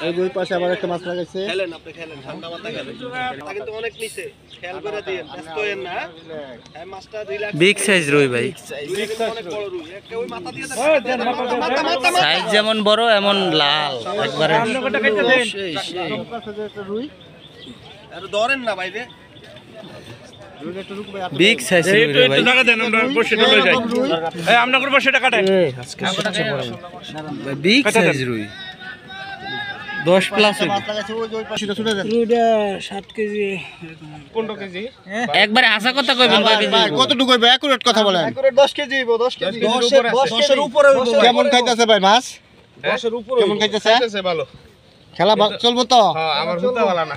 এই দুই পাশে আবার একটা মাছ লাগাইছে। খেলেন আপনি, খেলেন ঠান্ডা মাথা খেলেন। এটা কিন্তু অনেক নিচে, খেয়াল করে দিয়েন, ব্যস্ত হয়েন না। এই মাছটা রিল্যাক্স। বিগ সাইজ রুই ভাই, অনেক বড় রুই। একটা ওই মাথা দিয়ে মাথা সাইজ যেমন বড় এমন লাল একবারে। রুই আর ধরেন না বাইরে। বিগ সাইজ রুই রে ভাই। টাকা দেন, আমরা বসেটা লয়ে যাই। এই আমরা করব সেটা কাটেন। আজকে সবচেয়ে বড় বিগ সাইজ রুই 10 প্লাস মাছ লাগাইছে। ওই পাশে ছুটে যান। রুইটা 7 কেজি 15 কেজি। একবারে হাসা কথা কইবেন কয় কেজি? ভাই কতটুকু হইবে একুরেট কথা বলেন। একুরেট 10 কেজি হইবো, 10 কেজি। 10 এর উপরে হইবো। কেমন খাইতেছে ভাই মাছ? 10 এর উপরে কেমন খাইতেছে? খাইতেছে ভালো। খেলা চলবো তো? হ্যাঁ, আমার হুদা ভালো না।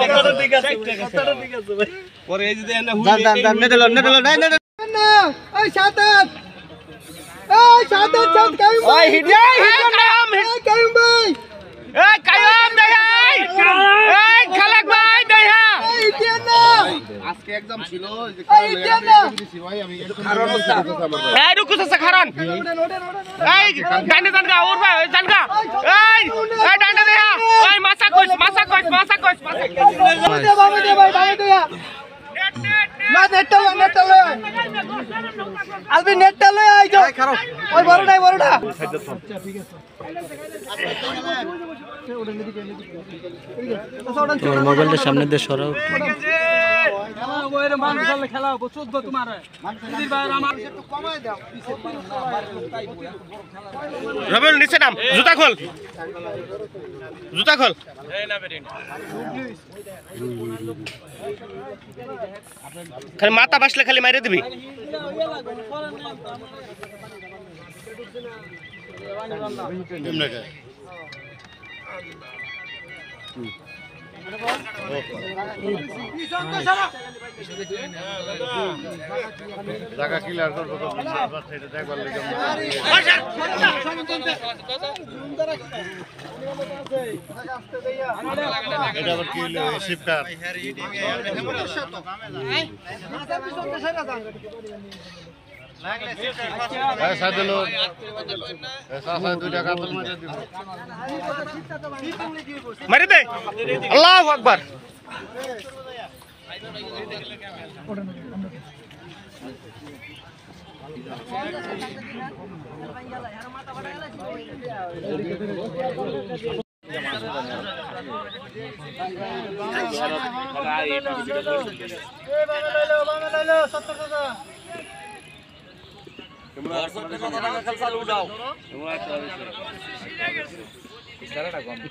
কথাটা ঠিক আছে, কথাটা ঠিক আছে ভাই। পরে এই যদি এনে যান যান যান নেডেল নাই নেডেল না। এই সাতাত, এই সাতাত চাঁদ কাইম ভাই, হিডিয়া কায়াম, এই কাইম ভাই, এই কায়াম দেয়া, এই খালাক ভাই দেয়া। এই ইতিয়া না, আজকে এক্সাম ছিল যে এই ইতিয়া না। ভাই আমি এই রুকুস আছে খারান। এই ডান্ডা ডান্ডা ওর ভাই জানগা। এই ডান্ডা দেয়া, এই মাছা কইস। বামে দে ভাই, বামে দে। না নেটটা লয়। আলবি নেটটা লয় আই যাও। ওই বড়টা। তোমার মোবাইলটা সামনে দিয়ে সরাও। খেলা হবো 14 তোমার। একটু কমায় দাও। রবেল নিচে নাম, জুতা খোল। এই না বেরিন। খালি মাথা বাসলে খালি মাইরে দিবি। জায়গা ক্লিয়ার করব তো এটা দেখবার লাগে এটা আবার কি হলো শিপকার সাদলো সাসা 2 টাকা তো মারে দিব মারি দে। আল্লাহু আকবার।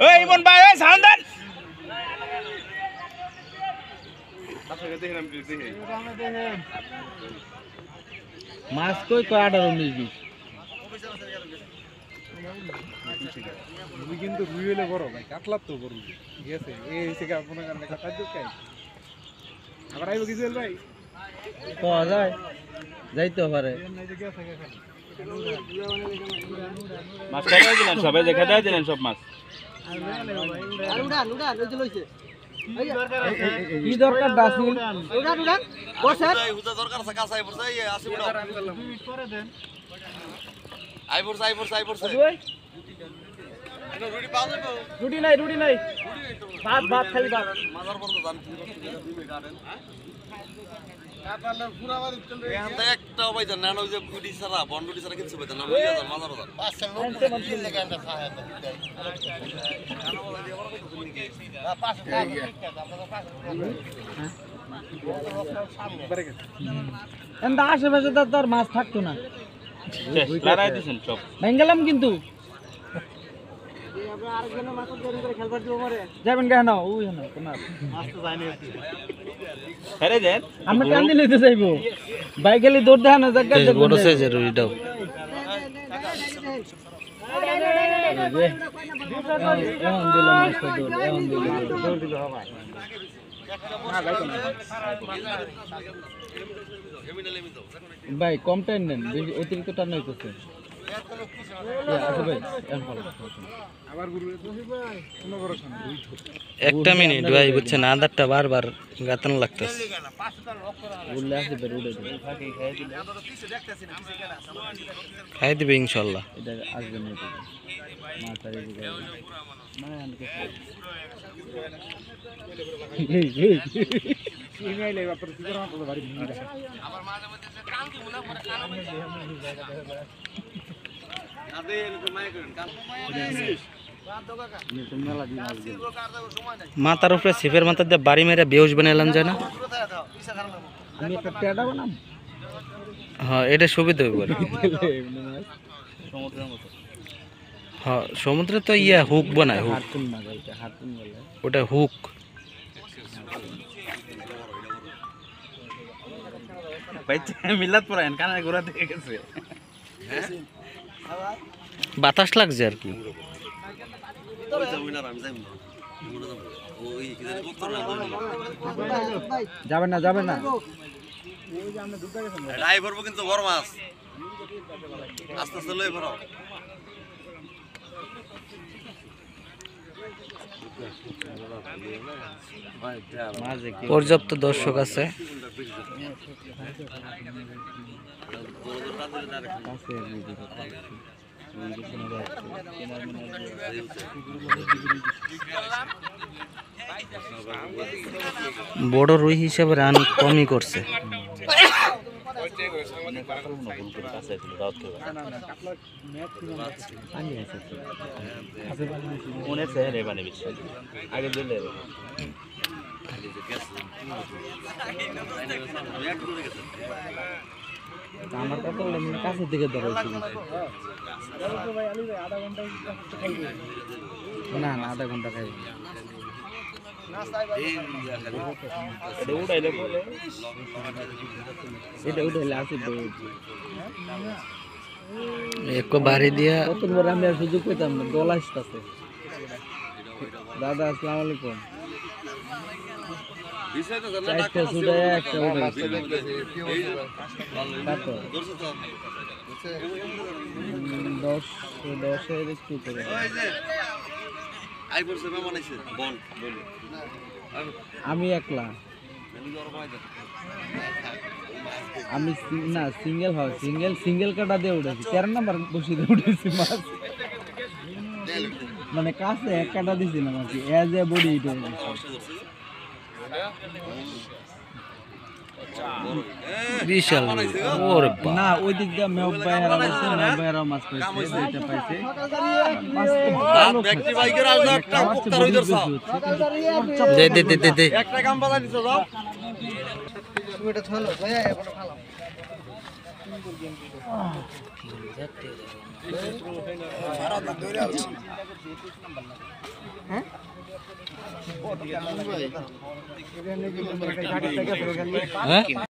এই মন ভাই, এই সান্দান মাছ কই 18 19 রুই কিন্তু রুই হলে বড় ভাই, কাতলার তো বড় ঠিক আছে। এই থেকে আপনার কারণে কাটার দরকার আবার আইব কিছু ভাই পাওয়া যায়, যাইতে পারে। মাছ খাইতে দিলেন সবাই, দেখা দেয় দিলেন সব মাছ। কি দরকার দাসিল? হুদা দরকার আছে, কাছে আইবো যাই আসি বড় আইবো রুটি পাওয়া যাবে? রুটি নাই ভাত খালি ভাত। মাজার পর্যন্ত জান 2 মিনিট আড়েন কাপালের পুরা বাড়ি চল রে। এখান থেকে একটা ভাই জান না, ওই যে গুডি ছাড়া বন্ডুডি ছাড়া কিছু পাইতা না, ওই যে মাজার বাজার 500 লোক কি লাগে আমরা খায় না। কানা বলা দিয়ে বড় কিছু নিকে না 500 টাকা আপনারা 500 এন্ড আশেপাশে তো আর মাছ থাকতো না, লড়াই দিছেন সব। ভেঙ্গেলাম কিন্তু যাবেন কেন? ওই না হেরে দেন আমরা টান দিলে তো যাইবো, বাইক গেলে দৌড় দেয় না জায়গা বড় সাইজের রুইটাও। ভাই কম টাইম নেন, অতিরিক্ত টান হইতেছে। আবার গুরু কোনো ভরসা নেই একটা মিনিট ভাই বুঝছেন আদারটা বারবার গাতানো লাগতেছে খাই দিবে ইনশাল্লাহ ইমেইলে ব্যাপারে কি করা হবে বাড়ি নিয়ে আবার মাঝে মাঝে কান দিব না পরে কান বাইতে আদে এরকম মাই করেন কান মাথার উপরে সিফের মাথা দিয়ে বাড়ি মেরে বেউস বানাইলাম যায় না আমি একটা টেডা বানাম হ্যাঁ এটা সুবিধা হবে হ্যাঁ সমুদ্রে তো ইয়া হুক বানায় হুক ওটা হুক মিলাত পড়ায়েন কানে ঘোরা দিয়ে গেছে বাতাস লাগছে আর কি যাবেন না যাবেন না রাই ভরবো কিন্তু বড় মাছ আস্তে আস্তে লই ভরো পর্যাপ্ত দর্শক আছে বড় রুই হিসেবে রান কমই করছে আমার কাছে থেকে ধরেছি না না আধা ঘন্টা খাই এটা উঠাইলে আসিবে এক বাড়ি দিয়া কতবার আমি আর সুযোগ পেতাম না দল আসতেছে দাদা আসসালামু আলাইকুম একটা সুদায় একটা উঠাইছে কত 10 এর একটু করে আই পড়ছে মেমন আইছে বল বলি আমি একলা আমি না সিঙ্গেল হয় সিঙ্গেল কাটা দিয়ে উঠেছি 13 নাম্বার বসি দিয়ে উঠেছি মাছ মানে কাছে এক কাটা দিছিলাম আর কি এজ এ বডি এটা বিশাল ওরে না ওই দিক দিয়ে মেও বাইরা আছে মেও বাইরা মাছ পাইছে এটা পাইছে মাছ ব্যক্তি বাইকের আজ একটা মুক্তার হই দরছ দে একটা কাম বালা দিছো যাও এটা থলো ভাই এটা ভালো সারা দিন ধরে আছে হ্যাঁ হ্যাঁ